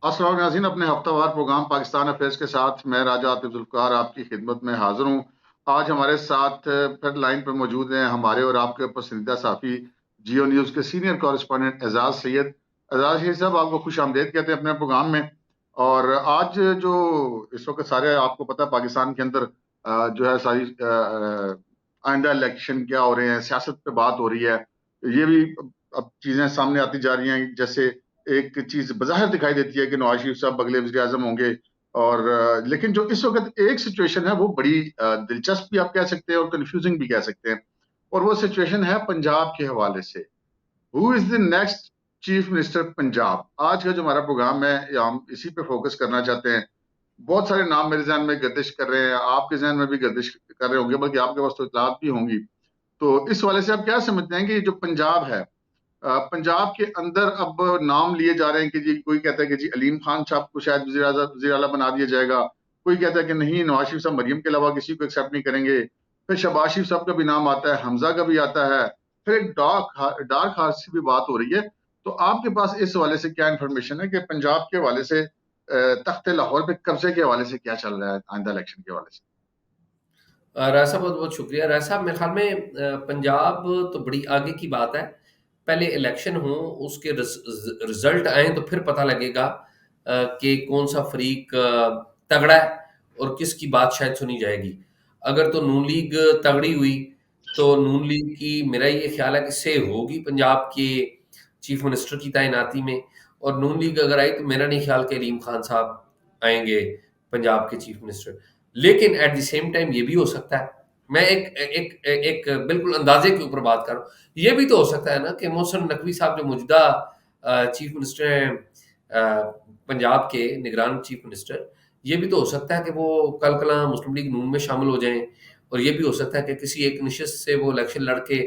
अस्सलाम नाज़रीन, अपने हफ्तावार प्रोग्राम पाकिस्तान अफेयर्स के साथ मैं राजा आतिफ जुल्फ़िकार आपकी खिदमत में हाजिर हूँ। आज हमारे साथ फिर लाइन पर मौजूद हैं हमारे और आपके पसंदीदा साथी जियो न्यूज़ के सीनियर कॉरेस्पॉन्डेंट एजाज सैयद। एजाज सैयद साहब, आपको खुश आमदेद कहते हैं अपने प्रोग्राम में। और आज जो इस वक्त सारे आपको पता है पाकिस्तान के अंदर जो है सारी आइंदा इलेक्शन क्या हो रहे हैं, सियासत पे बात हो रही है। ये भी अब चीजें सामने आती जा रही हैं। जैसे एक चीज बज़ाहिर दिखाई देती है कि नवाज शरीफ साहब अगले वज़ीर आज़म होंगे। और लेकिन जो इस वक्त एक सिचुएशन है वो बड़ी दिलचस्प भी आप कह सकते हैं और कंफ्यूजिंग भी कह सकते हैं। और वो सिचुएशन है पंजाब के हवाले से। Who is the next chief minister Punjab? आज का जो हमारा प्रोग्राम है हम इसी पे फोकस करना चाहते हैं। बहुत सारे नाम मेरे जहन में गर्दिश कर रहे हैं, आपके जहन में भी गर्दिश कर रहे होंगे, बल्कि आपके पास तो इतलात भी होंगी। तो इस वाले से आप क्या समझते हैं कि जो पंजाब है, पंजाब के अंदर अब नाम लिए जा रहे हैं कि जी, कोई कहता है कि जी अलीम खान साहब को शायद वजीर आला बना दिया जाएगा। कोई कहता है कि नहीं, नवाज शरीफ साहब मरियम के अलावा किसी को एक्सेप्ट नहीं करेंगे। फिर शहबाज शरीफ साहब का भी नाम आता है, हमजा का भी आता है। फिर एक डार्क हार्स की भी बात हो रही है। तो आपके पास इस हवाले से क्या इन्फॉर्मेशन है कि पंजाब के हवाले से, तख्ते लाहौर पे कब्जे के हवाले से क्या चल रहा है आइंदा इलेक्शन के हवाले से? राय साहब बहुत बहुत शुक्रिया। राय साहब मेरे ख्याल में पंजाब तो बड़ी आगे की बात है। पहले इलेक्शन हो, उसके रिजल्ट आए तो फिर पता लगेगा कि कौन सा फरीक तगड़ा है और किसकी बात शायद सुनी जाएगी। अगर तो नून लीग तगड़ी हुई तो नून लीग की मेरा ये ख्याल है कि से होगी पंजाब के चीफ मिनिस्टर की तैनाती में। और नून लीग अगर आई तो मेरा नहीं ख्याल कि अलीम खान साहब आएंगे पंजाब के चीफ मिनिस्टर। लेकिन एट द सेम टाइम ये भी हो सकता है, मैं एक एक एक बिल्कुल अंदाजे के ऊपर बात कर रहा हूँ, ये भी तो हो सकता है ना कि मोहसिन नकवी साहब जो मौजूदा चीफ मिनिस्टर हैं, पंजाब के निगरान चीफ मिनिस्टर, ये भी तो हो सकता है कि वो कल कला मुस्लिम लीग नून में शामिल हो जाएं। और ये भी हो सकता है कि किसी एक निशिस्त से वो इलेक्शन लड़के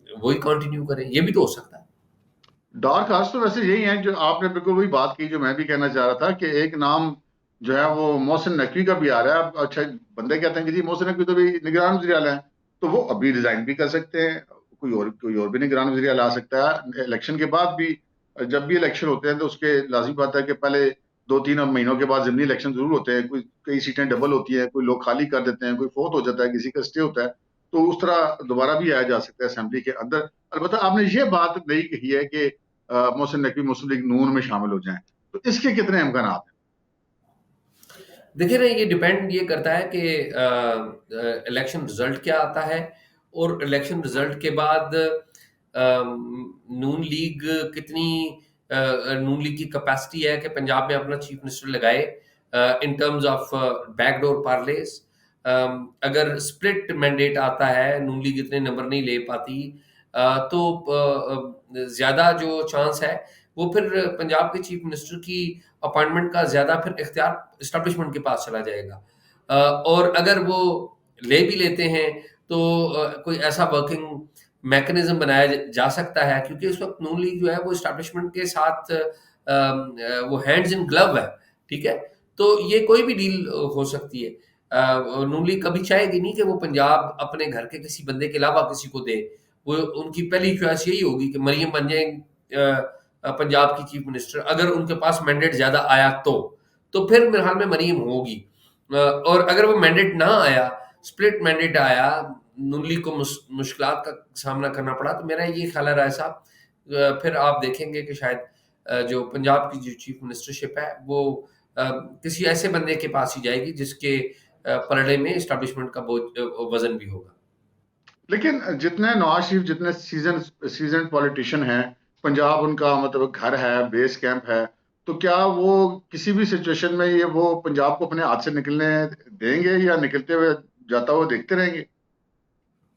वही कंटिन्यू करें, ये भी तो हो सकता है। डार्क हार्स तो वैसे यही है, जो आपने बिल्कुल वही बात की जो मैं भी कहना चाह रहा था कि एक नाम जो है वो मोहसिन नकवी का भी आ रहा है। अब अच्छा, बंदे कहते हैं कि जी मोहसिन नकवी तो भी निगरान वज़ीर आला है, तो वो अभी रिजाइन भी कर सकते हैं। कोई और भी निगरान वज़ीर आला आ सकता है इलेक्शन के बाद भी। जब भी इलेक्शन होते हैं तो उसके लाजिम बात है कि पहले 2-3 महीनों के बाद ज़िमनी इलेक्शन जरूर होते हैं। कोई कई सीटें डबल होती हैं, कोई लोग खाली कर देते हैं, कोई फोत हो जाता है, किसी का स्टे होता है। तो उस तरह दोबारा भी आया जा सकता है असेंबली के अंदर। अलबत्ता आपने ये बात नहीं कही है कि मोहसिन नकवी मुस्लिम लीग नून में शामिल हो जाएं, तो इसके कितने इम्कान हैं? देखिए ना, ये डिपेंड ये करता है कि इलेक्शन रिजल्ट क्या आता है। और इलेक्शन रिजल्ट के बाद नून लीग कितनी नून लीग की कैपेसिटी है कि पंजाब में अपना चीफ मिनिस्टर लगाए इन टर्म्स ऑफ बैकडोर पार्लेस। अगर स्प्लिट मैंडेट आता है, नून लीग इतने नंबर नहीं ले पाती, तो ज्यादा जो चांस है वो फिर पंजाब के चीफ मिनिस्टर की अपॉइंटमेंट का ज्यादा फिर इख्तियार इस्टेब्लिशमेंट के पास चला जाएगा। और अगर वो ले भी लेते हैं तो कोई ऐसा वर्किंग मैकेनिज्म बनाया जा सकता है, क्योंकि उस वक्त नून लीग जो है वो इस्टेब्लिशमेंट के साथ वो हैंड्स इन ग्लव है। ठीक है, तो ये कोई भी डील हो सकती है। नून लीग कभी चाहेगी नहीं कि वो पंजाब अपने घर के किसी बंदे के अलावा किसी को दे। वो उनकी पहली चॉइस यही होगी कि मरियम बन जाए पंजाब की चीफ मिनिस्टर, अगर उनके पास मैंडेट ज्यादा आया तो फिर मेरे ख्याल में मरीम होगी। और अगर वो मैंडेट ना आया, स्प्लिट मैंडेट आया, नून को मुश्किलात का सामना करना पड़ा, तो मेरा ये ख्याल है राय साहब, फिर आप देखेंगे कि शायद जो पंजाब की जो चीफ मिनिस्टरशिप है वो किसी ऐसे बंदे के पास ही जाएगी जिसके पलड़े में इस्टेब्लिशमेंट का बोझ वजन भी होगा। लेकिन जितने नवाज शरीफ जितने सीजन पॉलिटिशियन हैं, पंजाब उनका मतलब घर है, बेस कैंप है। तो क्या वो किसी भी सिचुएशन में ये वो पंजाब को अपने हाथ से निकलने देंगे या निकलते हुए जाता हुआ देखते रहेंगे?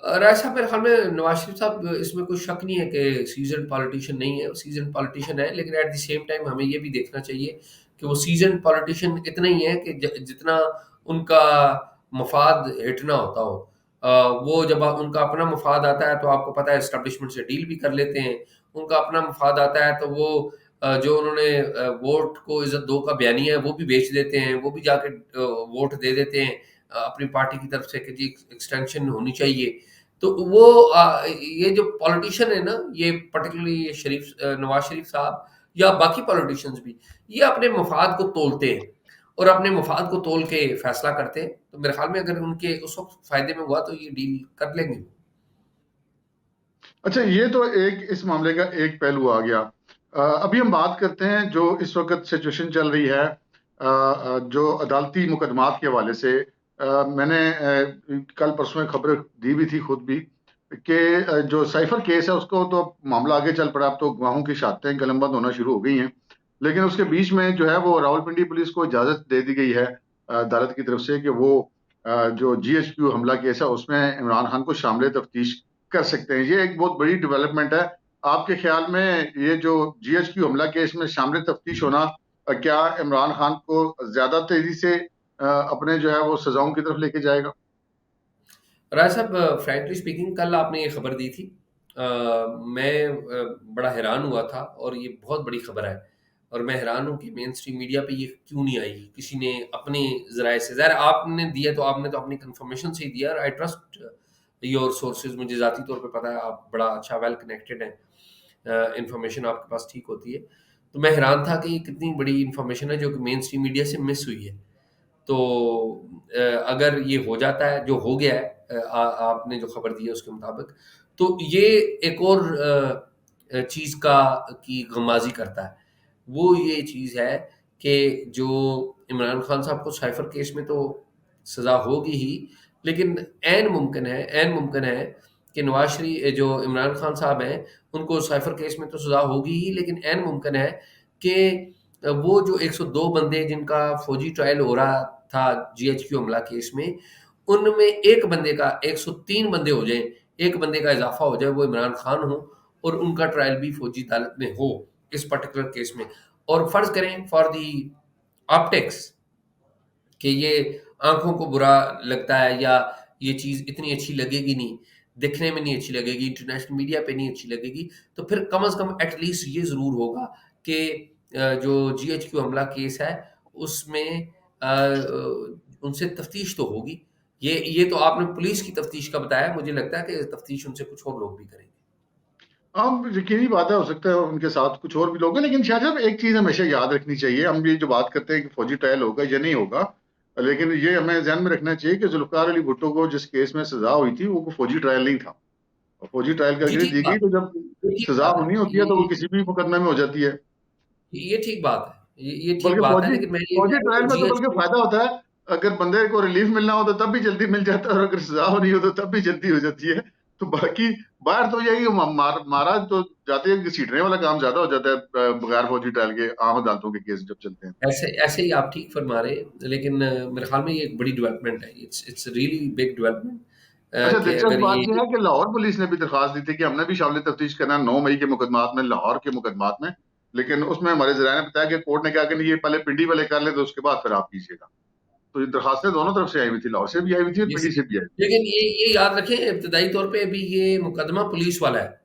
ऐसा मेरे ख्याल में नवाज शरीफ साहब, इसमें कोई शक नहीं है कि सीजन पॉलिटिशियन नहीं है, सीजन पॉलिटिशियन है। लेकिन एट द सेम टाइम हमें ये भी देखना चाहिए कि वो सीजन पॉलिटिशियन इतना ही है कि जितना उनका मफाद हिट ना होता हो। वो जब उनका अपना मफाद आता है तो आपको पता है एस्टेब्लिशमेंट से डील भी कर लेते हैं। उनका अपना मफाद आता है तो वो जो उन्होंने वोट को इज्जत दो का बयानिया है वो भी बेच देते हैं, वो भी जाके वोट दे देते हैं अपनी पार्टी की तरफ से कि जी एक्सटेंशन होनी चाहिए। तो वो ये जो पॉलिटिशियन है ना, ये पर्टिकुलरली ये नवाज शरीफ साहब, या बाकी पॉलिटिशियंस भी, ये अपने मफाद को तोलते हैं और अपने मफाद को तोल के फैसला करते हैं। तो मेरे ख्याल में अगर उनके उस वक्त फायदे में हुआ तो ये डील कर लेंगे। अच्छा, ये तो एक इस मामले का एक पहलू आ गया। अभी हम बात करते हैं जो इस वक्त सिचुएशन चल रही है, जो अदालती मुकदमात के हवाले से। मैंने कल परसों में खबर दी भी थी खुद भी कि जो साइफर केस है उसको तो मामला आगे चल पड़ा। अब तो गवाहों की शहादतें कलमबंद होना शुरू हो गई हैं, लेकिन उसके बीच में जो है वो रावलपिंडी पुलिस को इजाजत दे दी गई है अदालत की तरफ से कि वो जो GHQ हमला केस है उसमें इमरान खान को शामिल तफ्तीश कर सकते हैं। ये एक बहुत बड़ी डेवलपमेंट है। आपके ख्याल में ये जो GHQ हमला केस में शामिल तफ्तीश होना क्या इमरान खान को ज्यादा तेजी से अपने जो है वो सजाओं की तरफ लेके जाएगा? राय साहब, फ्रैंकली स्पीकिंग कल आपने ये खबर दी थी। मैं बड़ा हैरान हुआ था और ये बहुत बड़ी खबर है और मैं हैरान हूँ कि मेन स्ट्रीम मीडिया पे ये क्यों नहीं आई। किसी ने अपने जराए से, ज़ाहिर आपने दिया तो आपने तो अपनी कंफर्मेशन से ही दिया और आई ट्रस्ट योर सोर्सेज। मुझे ज़ाती तौर पे पता है आप बड़ा अच्छा वेल कनेक्टेड हैं, इंफॉर्मेशन आपके पास ठीक होती है। तो मैं हैरान था कि ये कितनी बड़ी इंफॉर्मेशन है जो कि मेन स्ट्रीम मीडिया से मिस हुई है। तो अगर ये हो जाता है जो हो गया है, आपने जो खबर दी है उसके मुताबिक, तो ये एक और चीज़ का की गमाजी करता है। वो ये चीज़ है कि जो इमरान खान साहब को साइफर केस में तो सज़ा होगी ही, लेकिन ऐन मुमकिन है कि नवाज शरीफ, जो इमरान खान साहब हैं, उनको साइफर केस में तो सज़ा होगी ही, लेकिन ऐन मुमकिन है कि वो जो 102 बंदे जिनका फौजी ट्रायल हो रहा था GHQ हमला केस में, उनमें एक बंदे का 103 बंदे हो जाएँ, एक बंदे का इज़ाफ़ा हो जाए, वो इमरान खान हो और उनका ट्रायल भी फौजी अदालत में हो इस पर्टिकुलर केस में। और फ़र्ज़ करें फॉर दी ऑप्टिक्स कि ये आँखों को बुरा लगता है या ये चीज़ इतनी अच्छी लगेगी नहीं, दिखने में नहीं अच्छी लगेगी, इंटरनेशनल मीडिया पे नहीं अच्छी लगेगी, तो फिर कम से कम एट लीस्ट ये ज़रूर होगा कि जो GHQ हमला केस है उसमें उनसे तफ्तीश तो होगी। ये तो आपने पुलिस की तफ्तीश का बताया, मुझे लगता है कि तफ्तीश उनसे कुछ और लोग भी करेंगे। हाँ, यकीनी बात है, हो सकता है उनके साथ कुछ और भी लोग हैं, लेकिन शायद साहब एक चीज हमेशा याद रखनी चाहिए। हम ये जो बात करते हैं कि फौजी ट्रायल होगा या नहीं होगा, लेकिन ये हमें ध्यान में रखना चाहिए कि जुल्फकार अली भुट्टो को जिस केस में सजा हुई थी वो फौजी ट्रायल नहीं था। और फौजी ट्रायल जी, करके ठीक दी गई, बात तो जब है। ये ठीक सजा बात है। होनी होती है तो वो किसी भी मुकदमे में हो जाती है। ये ठीक बात है। ये ठीक बल्कि बात है, फौजी लेकिन मैं ये फौजी कह रहा ट्रायल हूँ में तो बल्कि GHQ। फायदा होता है, अगर बंदे को रिलीफ मिलना हो तो तब भी जल्दी मिल जाता है, और अगर सजा होनी हो तो तब भी जल्दी हो जाती है। तो बाकी बाहर तो यही मारा तो जाते हैं, घसीटने वाला काम ज्यादा हो जाता है बगैर फौजी ट्रायल के आम अदालतों के केस जब चलते हैं। ऐसे ऐसे ही आप ठीक फरमा रहे हैं, लेकिन मेरे ख्याल में ये एक बड़ी डेवलपमेंट है। इट्स रियली बिग डेवलपमेंट अच्छा, कि दिलचस्प अगर बात ये यह है कि लाहौर पुलिस ने भी दरखास्त दी थी कि हमने भी शामिल तफ्तीश करना है 9 मई के मुकदमात में, लाहौर के मुकदमात में। लेकिन उसमें हमारे जराये ने बताया कि कोर्ट ने कहा कि नहीं, ये पहले पिंडी वाले कर ले तो उसके बाद फिर आप कीजिएगा। तो ये दरखास्तें दोनों तरफ से आई हुई थी, लाहौर से भी आई हुई थी और ये पिंडी से भी आई लेकिन ये याद रखें, इब्तदाई तौर पे अभी ये मुकदमा पुलिस वाला है।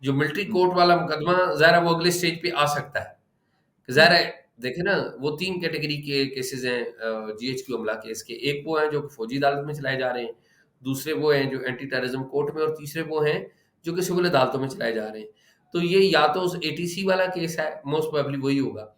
जो मिलिट्री हुई। कोर्ट वाला मुकदमा ज़ाहिर है वो अगले स्टेज पे आ सकता है। ज़ाहिर हम्म। है, देखें ना, वो 3 कैटेगरी के केसेज़ हैं GHQ हमला केस के। एक वो हैं जो फौजी अदालत में चलाए जा रहे हैं, दूसरे वो हैं जो एंटी टेररिज्म कोर्ट में, और तीसरे वो हैं जो कि सिविल अदालतों में चलाए जा रहे हैं। तो ये या तो उस ATC वाला केस है, मोस्ट प्रोबेबली वही होगा,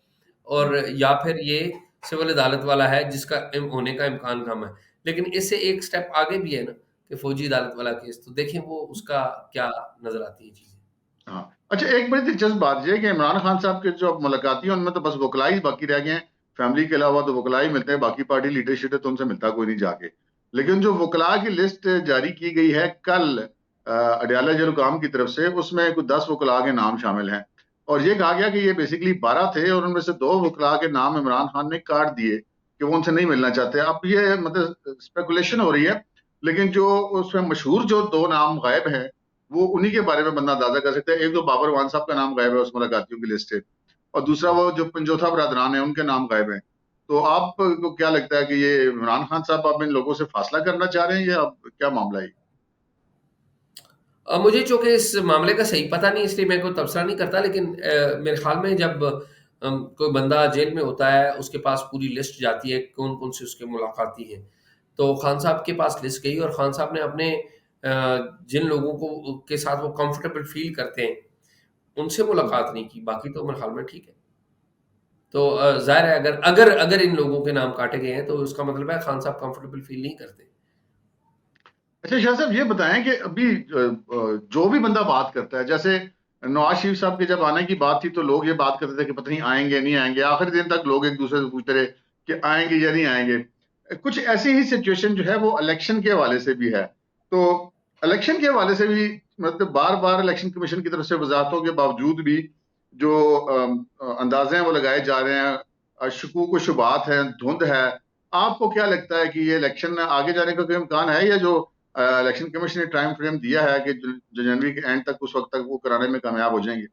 और या फिर ये सिविल अदालत वाला है जिसका होने का इम्कान कम है। लेकिन इससे एक स्टेप आगे भी है ना कि फौजी अदालत वाला केस, तो देखें वो उसका क्या नज़र आती है चीज़ें। हाँ। अच्छा, एक बड़ी दिलचस्प बात यह है कि इमरान खान साहब के जो मुलाकाती हैं उनमें तो बस वकला ही बाकी रह गए हैं। फैमिली के अलावा तो वकला ही मिलते हैं, बाकी पार्टी लीडरशिप है तो उनसे मिलता कोई नहीं जाके। लेकिन जो वकला की लिस्ट जारी की गई है कल अडयाला जलुकाम की तरफ से, उसमें कुछ 10 वकला के नाम शामिल हैं। और ये कहा गया कि ये बेसिकली 12 थे और उनमें से 2 वकला के नाम इमरान खान ने काट दिए कि वो उनसे नहीं मिलना चाहते। अब ये मतलब स्पेकुलेशन हो रही है, लेकिन जो उसमें मशहूर जो 2 नाम गायब हैं वो उन्हीं के बारे में बंदा अंदाजा कर सकता है। एक तो बाबर वान साहब का नाम गायब है उस मुलाकातियों की लिस्ट से, और दूसरा वो जो पंजोथा बरादरान है उनके नाम गायब हैं। तो आपको क्या लगता है कि ये इमरान खान साहब आप इन लोगों से फासला करना चाह रहे हैं या क्या मामला है? मुझे चूँकि इस मामले का सही पता नहीं, इसलिए मैं कोई तबसरा नहीं करता, लेकिन मेरे ख़्याल में जब कोई बंदा जेल में होता है, उसके पास पूरी लिस्ट जाती है, कौन-कौन से उसके मुलाकाती हैं। तो खान साहब के पास लिस्ट गई और खान साहब ने अपने जिन लोगों को के साथ वो कंफर्टेबल फ़ील करते हैं, उनसे मुलाकात नहीं की। बाकी तो मेरे ख़्याल में ठीक है। तो ज़ाहिर है अगर अगर अगर इन लोगों के नाम काटे गए हैं तो उसका मतलब है खान साहब कंफर्टेबल फील नहीं करते। अच्छा शाह साहब ये बताएं कि अभी जो भी बंदा बात करता है, जैसे नवाज शरीफ साहब के जब आने की बात थी तो लोग ये बात करते थे कि पता नहीं आएंगे नहीं आएंगे, आखिरी दिन तक लोग एक दूसरे से पूछते रहे कि आएंगे या नहीं आएंगे। कुछ ऐसी ही सिचुएशन जो है वो इलेक्शन के हवाले से भी है। तो इलेक्शन के हवाले से भी मतलब बार बार इलेक्शन कमीशन की तरफ से वजाहतों के बावजूद भी जो अंदाजे हैं वो लगाए जा रहे हैं, शकूक व शुबात है, धुंध है। आपको क्या लगता है कि ये इलेक्शन आगे जाने का कोई इम्कान है, या जो इलेक्शन कमीशन ने टाइम फ्रेम दिया है कि जो जनवरी के एंड तक, उस वक्त तक वो कराने में कामयाब हो जाएंगे?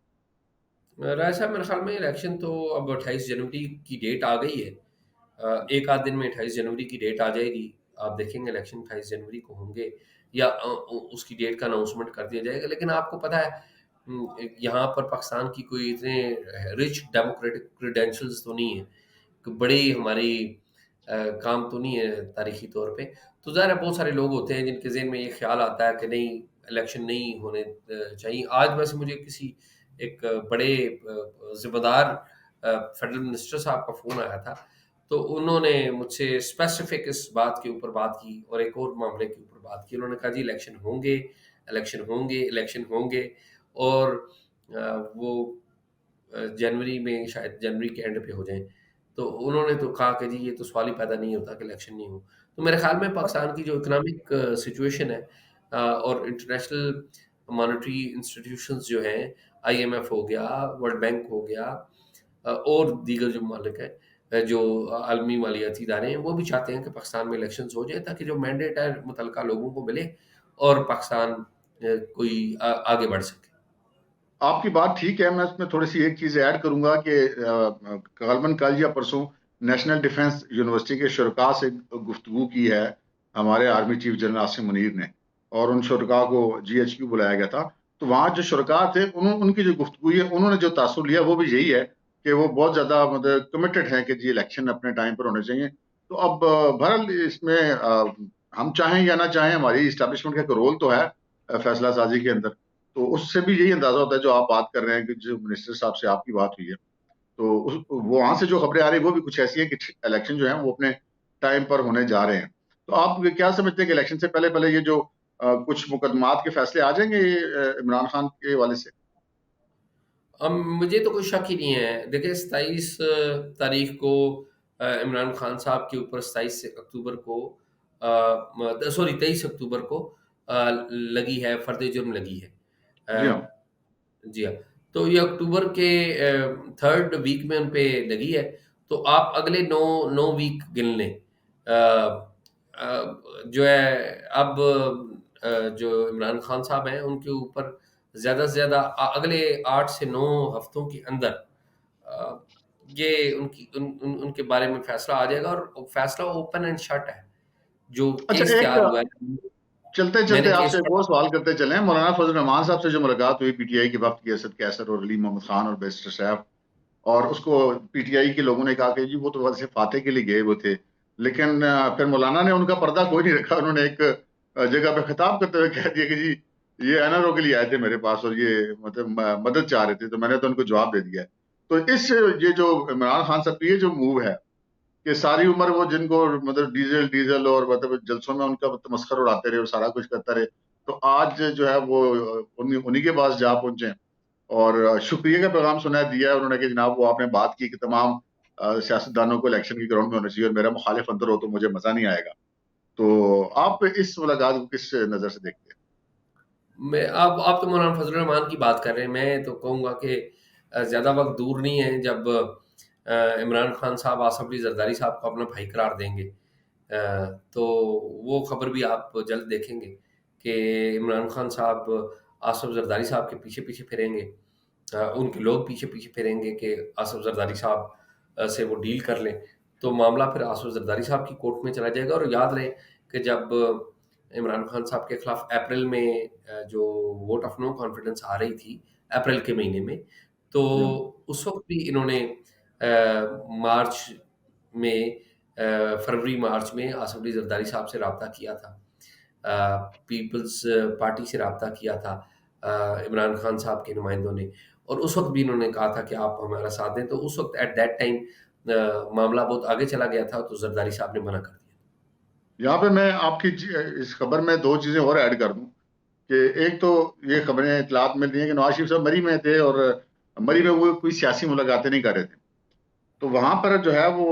राय साहब मेरे ख्याल में इलेक्शन तो अब 28 जनवरी की डेट आ गई है। एक आध दिन में 28 जनवरी की डेट आ जाएगी। आप देखेंगे इलेक्शन 28 जनवरी को होंगे या उसकी डेट का अनाउंसमेंट कर दिया जाएगा। लेकिन आपको पता है यहाँ पर पाकिस्तान की कोई इतने रिच डेमोक्रेटिक क्रेडेंशियल्स तो नहीं है, कि बड़ी हमारी काम तो नहीं है तारीखी तौर पे। तो ज़ाहिर है बहुत सारे लोग होते हैं जिनके ज़हन में ये ख्याल आता है कि नहीं, इलेक्शन नहीं होने चाहिए। आज वैसे मुझे किसी एक बड़े ज़िम्मेदार फेडरल मिनिस्टर साहब का फ़ोन आया था, तो उन्होंने मुझसे स्पेसिफ़िक इस बात के ऊपर बात की और एक और मामले के ऊपर बात की। उन्होंने कहा जी इलेक्शन होंगे, इलेक्शन होंगे, इलेक्शन होंगे। और वो जनवरी में शायद जनवरी के एंड पे हो जाएँ। तो उन्होंने तो कहा कि जी ये तो सवाल ही पैदा नहीं होता कि इलेक्शन नहीं हो। तो मेरे ख़्याल में पाकिस्तान की जो इकोनॉमिक सिचुएशन है और इंटरनेशनल मॉनेटरी इंस्टीट्यूशंस जो हैं, आईएमएफ हो गया, वर्ल्ड बैंक हो गया और दीगर जो मालिक हैं जो आलमी मालियाती इदारे हैं, वो भी चाहते हैं कि पाकिस्तान में इलेक्शंस हो जाए ताकि जो मैंडेट है मुतल्लिका लोगों को मिले और पाकिस्तान कोई आगे बढ़ सके। आपकी बात ठीक है। मैं उसमें थोड़ी सी एक चीज ऐड करूंगा कि गलबन कल या परसों नेशनल डिफेंस यूनिवर्सिटी के शुरका से गुफ्तगू की है हमारे army chief general Asim Munir ने, और उन शुरका को जीएचक्यू बुलाया गया था। तो वहाँ जो शुरका थे उनकी जो गुफ्तगू है, उन्होंने जो तासुर लिया वो भी यही है कि वो बहुत ज्यादा मतलब कमिटेड है कि जी इलेक्शन अपने टाइम पर होने चाहिए। तो अब बहरहाल इसमें हम चाहें या ना चाहें, हमारी इस्टेब्लिशमेंट का एक रोल तो है फैसला साजी के अंदर। तो उससे भी यही अंदाजा होता है जो आप बात कर रहे हैं कि जो मिनिस्टर साहब से आपकी बात हुई है, तो वो वहां से जो खबरें आ रही है वो भी कुछ ऐसी है कि इलेक्शन जो है वो अपने टाइम पर होने जा रहे हैं। तो आप क्या समझते हैं कि इलेक्शन से पहले पहले ये जो कुछ मुकदमात के फैसले आ जाएंगे इमरान खान के हवाले से? मुझे तो कोई शक ही नहीं है। देखिए 27 तारीख को इमरान खान साहब के ऊपर 27 अक्टूबर को सॉरी 23 अक्टूबर को लगी है, फर्द जुर्म लगी है। जी हाँ। जी हाँ। तो ये अक्टूबर के 3rd वीक में उन पे लगी है। तो आप अगले 9 वीक गिन लें। जो है अब जो इमरान खान साहब हैं उनके ऊपर ज़्यादा से ज़्यादा अगले 8 से 9 हफ्तों के अंदर अ, ये उनकी उन उन उनके बारे में फैसला आ जाएगा और फैसला ओपन एंड शट है। जो अच्छा, केस एक तैयार हुआ है, चलते चलते मैंने केस आपसे एक और सवाल करते चले। मौलाना फजल रहमान साहब से जो मुलाकात हुई पीटीआई के वक्त की, असद कैसर और अली मोहम्मद खान और बैरिस्टर साहब, और उसको पीटीआई के लोगों ने कहा कि जी वो तो वैसे फाते के लिए गए वो थे, लेकिन फिर मौलाना ने उनका पर्दा कोई नहीं रखा। उन्होंने एक जगह पे खिताब करते हुए कह दिया कि जी ये एनआरओ के लिए आए थे मेरे पास और ये मतलब मदद चाह रहे थे, तो मैंने तो उनको जवाब दे दिया है। तो इस ये जो इमरान खान साहब की ये जो मूव है कि सारी उम्र वो जिनको मतलब डीजल डीजल और मतलब जलसों में उनका तमस्खर उड़ाते रहे और सारा कुछ करते रहे, तो आज जो है वो उन्हीं उन्हीं के पास जा पहुंचे और शुक्रिया का पैगाम सुना दिया है उन्होंने कि जनाब वो आपने बात की कि तमाम सियासतदानों को इलेक्शन की ग्राउंड में होना चाहिए और मेरा मुखालिफ अंदर हो तो मुझे मजा नहीं आएगा। तो आप इस मुलाकात को किस नजर से देखते मैं आप तो मौलाना फजल रहमान की बात कर रहे हैं। मैं तो कहूँगा कि ज़्यादा वक़्त दूर नहीं है जब इमरान खान साहब आसिफ अली ज़रदारी साहब को अपना भाई करार देंगे। तो वो खबर भी आप जल्द देखेंगे कि इमरान खान साहब आसिफ ज़रदारी साहब के पीछे-पीछे फिरेंगे। उनके लोग पीछे-पीछे फिरेंगे कि आसिफ ज़रदारी साहब से वो डील कर लें। तो मामला फिर आसिफ ज़रदारी साहब की कोर्ट में चला जाएगा। और याद रहे कि जब इमरान खान साहब के खिलाफ अप्रैल में जो वोट ऑफ नो कॉन्फिडेंस आ रही थी अप्रैल के महीने में, तो हैं? उस वक़्त भी इन्होंने मार्च में फरवरी मार्च में आसिफ अली ज़रदारी साहब से राब्ता किया था। पीपल्स पार्टी से राब्ता किया था इमरान खान साहब के नुमाइंदों ने। और उस वक़्त भी इन्होंने कहा था कि आप हमारा साथ दें, तो उस वक़्त एट दैट टाइम मामला बहुत आगे चला गया था, तो ज़रदारी साहब ने मना कर दिया। यहाँ पे मैं आपकी इस खबर में दो चीजें और ऐड कर दूं कि एक तो ये खबरें इतलात मिल रही हैं कि नवाज शरीफ साहब मरी में थे और मरी में वो कोई सियासी मुलाकातें नहीं कर रहे थे, तो वहां पर जो है वो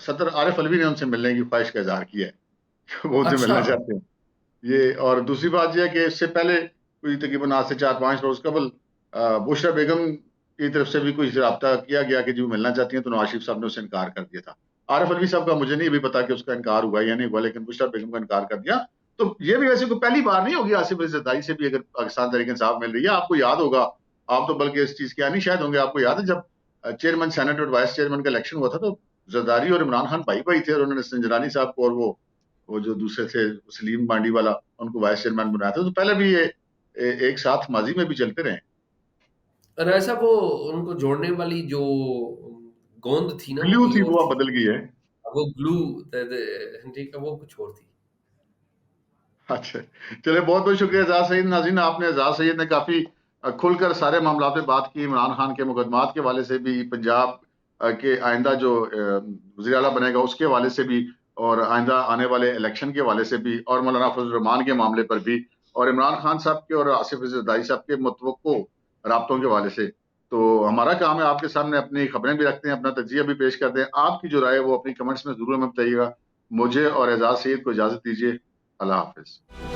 सदर आरिफ अलवी ने उनसे मिलने की ख्वाहिश का इजहार किया है। वो उनसे अच्छा, मिलना चाहते हैं ये। और दूसरी बात यह है कि इससे पहले कोई तकरीबन आज से 4-5 रोज कबल बुशरा बेगम की तरफ से भी कोई रब्ता किया गया कि जो मिलना चाहती हैं, तो नवाज शरीफ साहब ने उसे इनकार कर दिया था। आरिफ अलवी साहब का मुझे नहीं अभी पता कि उसका इनकार हुआ या नहीं हुआ, लेकिन बुशरा बेगम का इनकार कर दिया। तो ये भी वैसे कोई पहली बार नहीं होगी आसिफ अली जरदारी से भी अगर पाकिस्तान तहरीक इंसाफ मिल रही है। आपको याद होगा, आप तो बल्कि इस चीज के नहीं शायद होंगे, आपको याद है जब चेयरमैन सेनेट और वाइस चेयरमैन का इलेक्शन हुआ था, तो जरदारी और इमरान खान भाई भाई थे और उन्होंने संजरानी साहब को और वो जो दूसरे थे सलीम मांडी वाला, उनको वाइस चेयरमैन बनाया था। तो पहले भी ये एक साथ माजी में भी चलते रहे। और ऐसा वो उनको जोड़ने वाली जो गोंद थी ना, वो ग्लू कोई थी और वो अब थी। बदल गई है। वो ग्लू ठीक है, वो कुछ और थी। अच्छा, चलिए बहुत बहुत शुक्रिया एजाज सईद। नाज़रीन, आपने एजाज सईद ने काफी खुलकर सारे मामला पे बात की, इमरान खान के मुकदमात के हवाले से भी, पंजाब के आइंदा जो वज़ीर आला बनेगा उसके हवाले से भी, और आइंदा आने वाले इलेक्शन के हवाले से भी, और मौलाना फजल रहमान के मामले पर भी, और इमरान खान साहब के और आसिफ अली जरदारी साहब के मुतवक्को राब्तों के हवाले से। तो हमारा काम है आपके सामने अपनी खबरें भी रखते हैं, अपना तजिया भी पेश करते हैं। आपकी जो राय है वो अपनी कमेंट्स में जरूर हमें बताइएगा। मुझे और एजाज सईद को इजाजत दीजिए। अल्लाह हाफिज।